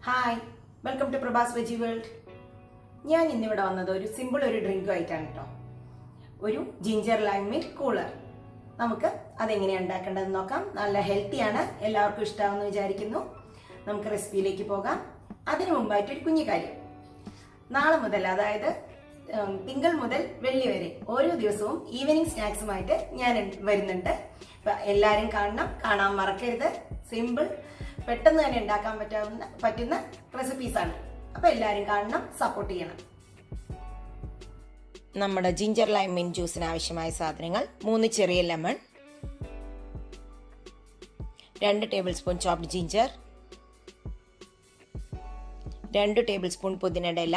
Hi, welcome to Prabhas veggie world. ഞാൻ ഇന്നിവിടെ വന്നത് ഒരു സിമ്പിൾ ഡ്രിങ്കുമായിട്ടാണ് കേട്ടോ. ഒരു ജിഞ്ചർ ലൈം മിൽക്ക് കൂളർ. നമുക്ക് അതെങ്ങനെയാണ് ഉണ്ടാക്കേണ്ടതെന്ന് നോക്കാം. നല്ല ഹെൽത്തിയാണ്, എല്ലാവർക്കും ഇഷ്ടമാണെന്ന് വിചാരിക്കുന്നു. നമുക്ക് റെസിപ്പിയിലേക്ക് പോകാം. അതിനു മുമ്പായിട്ട് ഒരു കുഞ്ഞു കാര്യം. നാളെ മുതൽ, അതായത് തിങ്കൾ മുതൽ വെള്ളി വരെ ഓരോ ദിവസവും ഈവനിങ് സ്നാക്സുമായിട്ട് ഞാൻ വരുന്നുണ്ട്. എല്ലാവരും കാണാൻ മറക്കരുത്. സിമ്പിൾ, പെട്ടെന്ന് തന്നെ ഉണ്ടാക്കാൻ പറ്റുന്ന റെസിപ്പീസാണ്. അപ്പോൾ എല്ലാവരും കാണണം, സപ്പോർട്ട് ചെയ്യണം. നമ്മുടെ ജിഞ്ചർ ലൈം മിന്റ് ജ്യൂസിന് ആവശ്യമായ സാധനങ്ങൾ: 3 ചെറിയ lemon, 2 tablespoon chopped ginger, 2 tablespoon പുതിനയുടെ ഇല,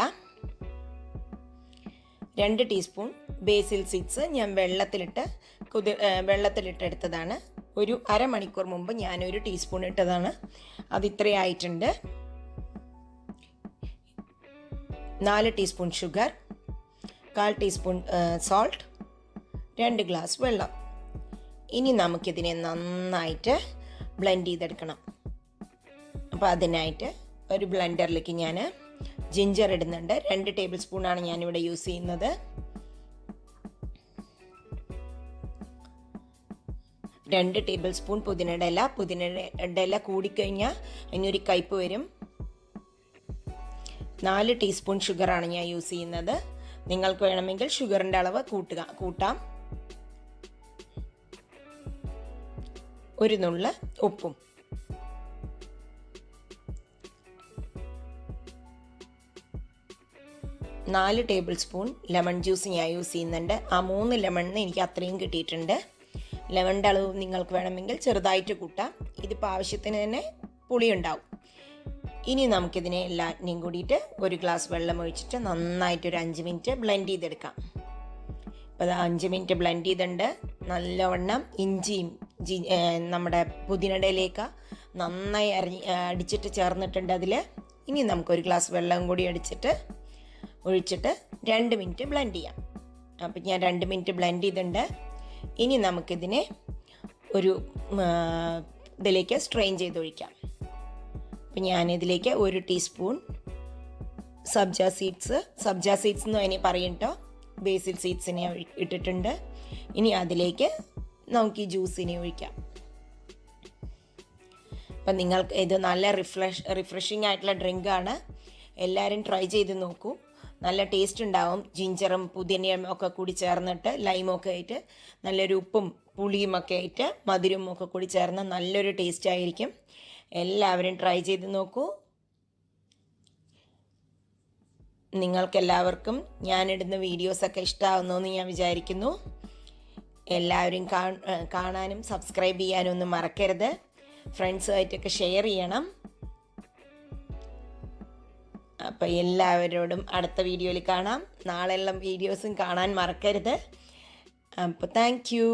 2 ടീസ്പൂൺ ബേസിൽ സീഡ്സ്. ഞാൻ വെള്ളത്തിലിട്ടെടുത്തതാണ്. ഒരു അരമണിക്കൂർ മുമ്പ് ഞാൻ 1 ടീസ്പൂൺ ഇട്ടതാണ്. അത് ഇത്രയായിട്ടുണ്ട്. 4 teaspoon sugar, 1/4 teaspoon salt, 2 glass വെള്ളം. ഇനി നമുക്കിതിനെ നന്നായിട്ട് ബ്ലെൻഡ് ചെയ്തെടുക്കണം. അപ്പോൾ അതിനായിട്ട് ഒരു ബ്ലെൻഡറിലേക്ക് ഞാൻ ജിഞ്ചർ ഇടുന്നുണ്ട്. 2 ടേബിൾ സ്പൂണാണ് ഞാനിവിടെ യൂസ് ചെയ്യുന്നത്. 2 ടേബിൾ സ്പൂൺ പുതിനയുടെ ഇല കൂടിക്കഴിഞ്ഞാൽ അതിനൊരു കയ്പ്പ് വരും. 4 ടീസ്പൂൺ ഷുഗറാണ് ഞാൻ യൂസ് ചെയ്യുന്നത്. നിങ്ങൾക്ക് വേണമെങ്കിൽ ഷുഗറിൻ്റെ അളവ് കൂട്ടാം. 1 നുള്ള ഉപ്പും. നാല് ടേബിൾ സ്പൂൺ ലെമൺ ജ്യൂസ് ഞാൻ യൂസ് ചെയ്യുന്നുണ്ട്. ആ 3 ലെമണിന് എനിക്ക് അത്രയും കിട്ടിയിട്ടുണ്ട്. ലെമണിൻ്റെ അളവ് നിങ്ങൾക്ക് വേണമെങ്കിൽ ചെറുതായിട്ട് കൂട്ടാം. ഇതിപ്പോൾ ആവശ്യത്തിന് തന്നെ പുളിയുണ്ടാവും. ഇനി നമുക്കിതിനെ എല്ലാറ്റിനെയും കൂടിയിട്ട് 1 ഗ്ലാസ് വെള്ളം ഒഴിച്ചിട്ട് നന്നായിട്ട് ഒരു 5 മിനിറ്റ് ബ്ലെൻഡ് ചെയ്തെടുക്കാം. ഇപ്പോൾ 5 മിനിറ്റ് ബ്ലെൻഡ് ചെയ്തിട്ടുണ്ട്. നല്ലവണ്ണം ഇഞ്ചിയും നമ്മുടെ പുതിനയുടെ ഇലയൊക്കെ നന്നായി അടിച്ചിട്ട് ചേർന്നിട്ടുണ്ട് അതിൽ. ഇനി നമുക്ക് 1 ഗ്ലാസ് വെള്ളം കൂടി ഒഴിച്ചിട്ട് 2 മിനിറ്റ് ബ്ലെൻഡ് ചെയ്യാം. അപ്പം ഞാൻ 2 മിനിറ്റ് ബ്ലെൻഡ് ചെയ്തിട്ടുണ്ട്. ഇനി നമുക്കിതിനെ ഇതിലേക്ക് സ്ട്രെയിൻ ചെയ്തൊഴിക്കാം. അപ്പം ഞാനിതിലേക്ക് 1 ടീസ്പൂൺ സബ്ജ സീഡ്സ് എന്ന് അതിനെ പറയും കേട്ടോ, ബേസിൽ സീഡ്സിനെ ഇട്ടിട്ടുണ്ട്. ഇനി അതിലേക്ക് നമുക്ക് ഈ ജ്യൂസിനെ ഒഴിക്കാം. അപ്പം നിങ്ങൾക്ക് ഇത് നല്ല റിഫ്രഷിംഗ് ആയിട്ടുള്ള ഡ്രിങ്കാണ്. എല്ലാവരും ട്രൈ ചെയ്ത് നോക്കൂ. നല്ല ടേസ്റ്റ് ഉണ്ടാവും. ജിഞ്ചറും പുതിനയും ഒക്കെ കൂടി ചേർന്നിട്ട്, ലൈമൊക്കെ ആയിട്ട്, നല്ലൊരു ഉപ്പും പുളിയും ഒക്കെ ആയിട്ട്, മധുരവും ഒക്കെ കൂടി ചേർന്ന് നല്ലൊരു ടേസ്റ്റ് ആയിരിക്കും. എല്ലാവരും ട്രൈ ചെയ്ത് നോക്കൂ. നിങ്ങൾക്കെല്ലാവർക്കും ഞാനിടുന്ന വീഡിയോസൊക്കെ ഇഷ്ടമാവുന്നു ഞാൻ വിചാരിക്കുന്നു. എല്ലാവരും കാണാനും സബ്സ്ക്രൈബ് ചെയ്യാനും ഒന്നും മറക്കരുത്. ഫ്രണ്ട്സുമായിട്ടൊക്കെ ഷെയർ ചെയ്യണം. അപ്പോൾ എല്ലാവരോടും അടുത്ത വീഡിയോയിൽ കാണാം. നാളെയുള്ള വീഡിയോസും കാണാൻ മറക്കരുത്. അപ്പോൾ താങ്ക് യു.